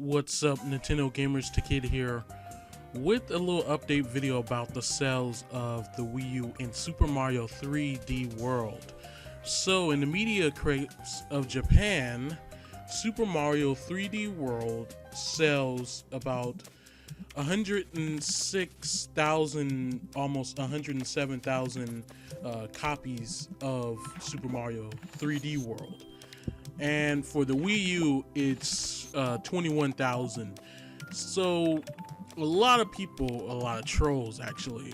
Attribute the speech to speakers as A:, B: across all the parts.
A: What's up, Nintendo gamers? Takeda here with a little update video about the sales of the Wii U and Super Mario 3D World. So in the media crates of Japan, Super Mario 3D World sells about 106,000, almost 107,000 copies of Super Mario 3D World. And for the Wii U, it's 21,000. So a lot of people, a lot of trolls actually,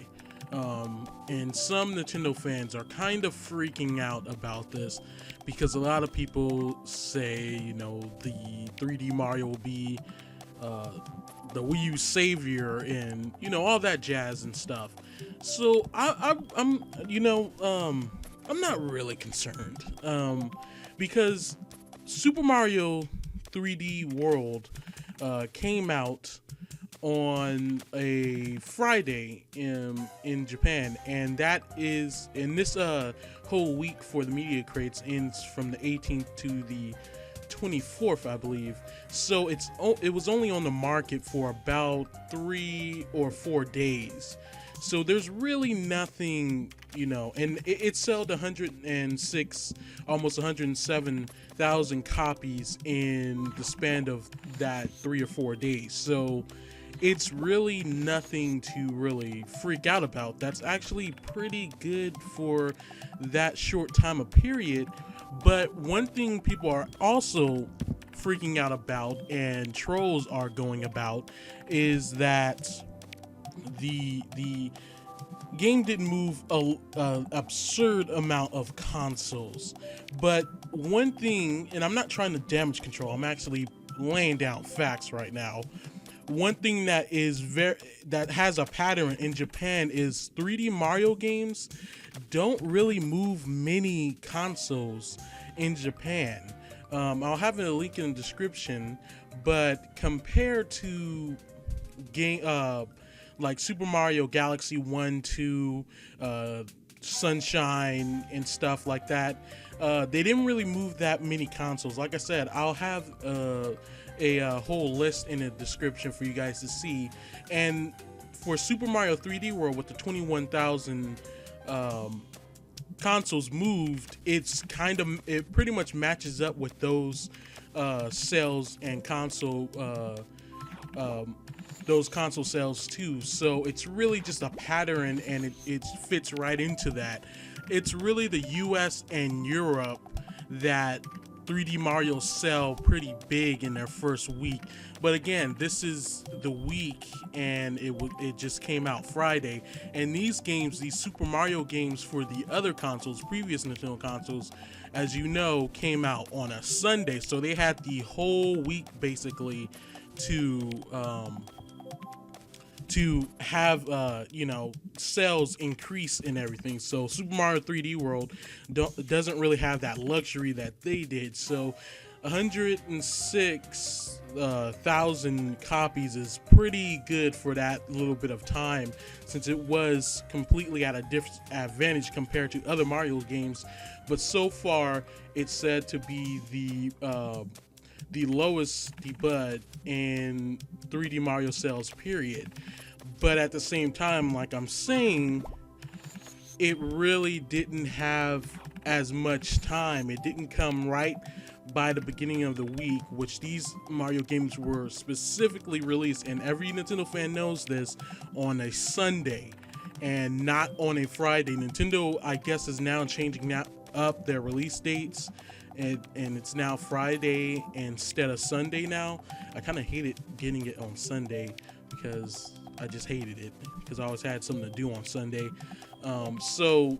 A: and some Nintendo fans are kind of freaking out about this because a lot of people say, you know, the 3D Mario will be the Wii U savior and, you know, all that jazz and stuff. So I'm not really concerned because Super Mario 3D World came out on a Friday in Japan, and that is, and this whole week for the media crates ends from the 18th to the 24th, I believe. So it was only on the market for about 3 or 4 days. So there's really nothing, you know, and it sold 106, almost 107,000 copies in the span of that 3 or 4 days. So it's really nothing to really freak out about. That's actually pretty good for that short time of period. But one thing people are also freaking out about, and trolls are going about, is that the game didn't move a absurd amount of consoles. But one thing, and I'm not trying to damage control, I'm actually laying down facts right now. One thing that has a pattern in Japan is 3D Mario games don't really move many consoles in Japan. I'll have a link in the description, but compared to like Super Mario Galaxy 1, 2, Sunshine and stuff like that, they didn't really move that many consoles. Like I said, I'll have a whole list in the description for you guys to see. And for Super Mario 3D World, with the 21,000 consoles moved, it pretty much matches up with those sales and those console sales too. So it's really just a pattern, and it fits right into that. It's really the US and Europe that 3D Mario sell pretty big in their first week. But again, this is the week, and it just came out Friday. And these Super Mario games for the other consoles, previous Nintendo consoles, as you know, came out on a Sunday. So they had the whole week basically to have sales increase and everything. So Super Mario 3D World doesn't really have that luxury that they did. So 106,000 copies is pretty good for that little bit of time, since it was completely at a disadvantage compared to other Mario games. But so far, it's said to be the lowest debut in 3D Mario sales, period. But at the same time, like I'm saying, it really didn't have as much time. It didn't come right by the beginning of the week, which these Mario games were specifically released, and every Nintendo fan knows this, on a Sunday and not on a Friday. Nintendo, I guess, is now changing up their release dates, and it's now Friday instead of Sunday now. I kind of hated getting it on Sunday because I just hated it, because I always had something to do on Sunday. So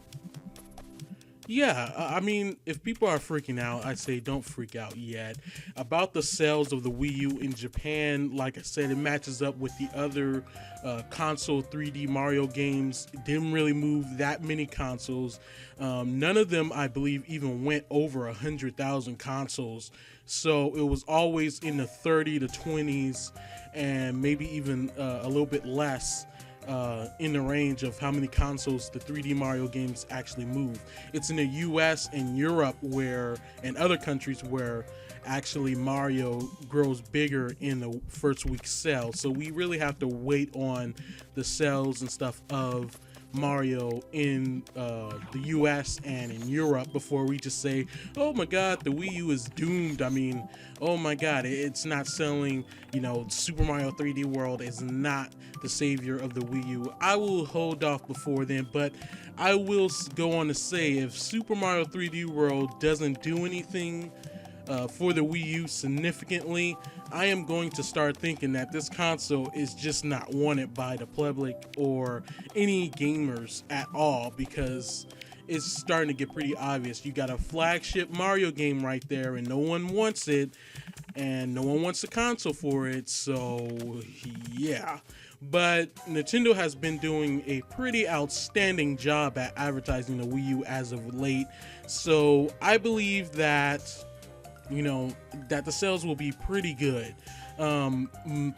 A: yeah, I mean, if people are freaking out, I say don't freak out yet. About the sales of the Wii U in Japan, like I said, it matches up with the other console 3D Mario games. It didn't really move that many consoles. None of them, I believe, even went over 100,000 consoles. So it was always in the 30 to 20s, and maybe even a little bit less in the range of how many consoles the 3D Mario games actually move. It's in the US and Europe and other countries where actually Mario grows bigger in the first week sale. So we really have to wait on the sales and stuff of Mario in the US and in Europe before we just say, oh my god, the Wii U is doomed. I mean, oh my god, it's not selling. You know, Super Mario 3D World is not the savior of the Wii U. I will hold off before then, but I will go on to say, if Super Mario 3D World doesn't do anything for the Wii U significantly, I am going to start thinking that this console is just not wanted by the public or any gamers at all, because it's starting to get pretty obvious. You got a flagship Mario game right there and no one wants it, and no one wants a console for it, so yeah. But Nintendo has been doing a pretty outstanding job at advertising the Wii U as of late, so I believe that, you know, that the sales will be pretty good.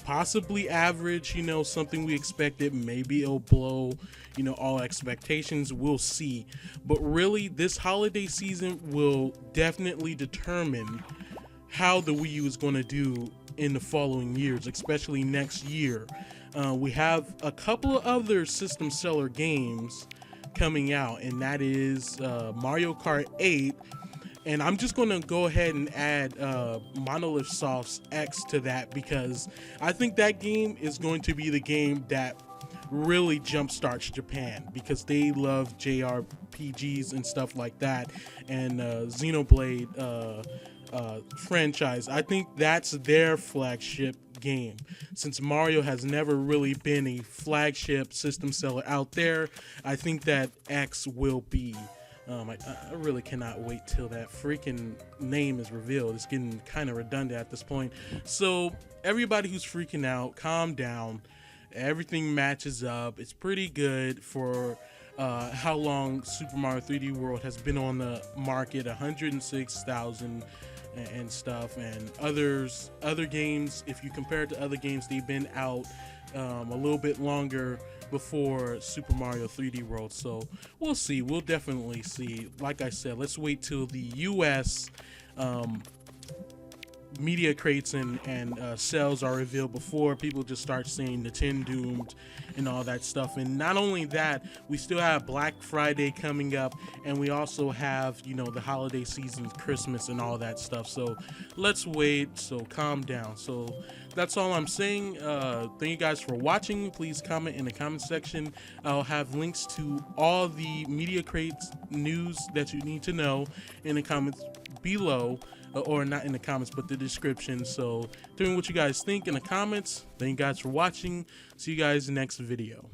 A: Possibly average, you know, something we expected. Maybe it'll blow, you know, all expectations. We'll see. But really, this holiday season will definitely determine how the Wii U is going to do in the following years, especially next year. We have a couple of other system seller games coming out, and that is Mario Kart 8. And I'm just going to go ahead and add Monolith Soft's X to that, because I think that game is going to be the game that really jumpstarts Japan, because they love JRPGs and stuff like that, and Xenoblade franchise. I think that's their flagship game. Since Mario has never really been a flagship system seller out there, I think that X will be. I really cannot wait till that freaking name is revealed. It's getting kind of redundant at this point. So everybody who's freaking out, calm down. Everything matches up. It's pretty good for how long Super Mario 3D World has been on the market, 106,000 and stuff, and other games. If you compare it to other games, they've been out a little bit longer before Super Mario 3D World, so we'll see. We'll definitely see. Like I said, let's wait till the US media crates and sales are revealed before people just start saying Nintendo doomed and all that stuff. And not only that, we still have Black Friday coming up, and we also have, you know, the holiday season, Christmas and all that stuff. So let's wait. So calm down. So that's all I'm saying. Thank you guys for watching. Please comment in the comment section. I'll have links to all the media crates news that you need to know in the comments below. Or not in the comments, but the description. So tell me what you guys think in the comments. Thank you guys for watching. See you guys in the next video.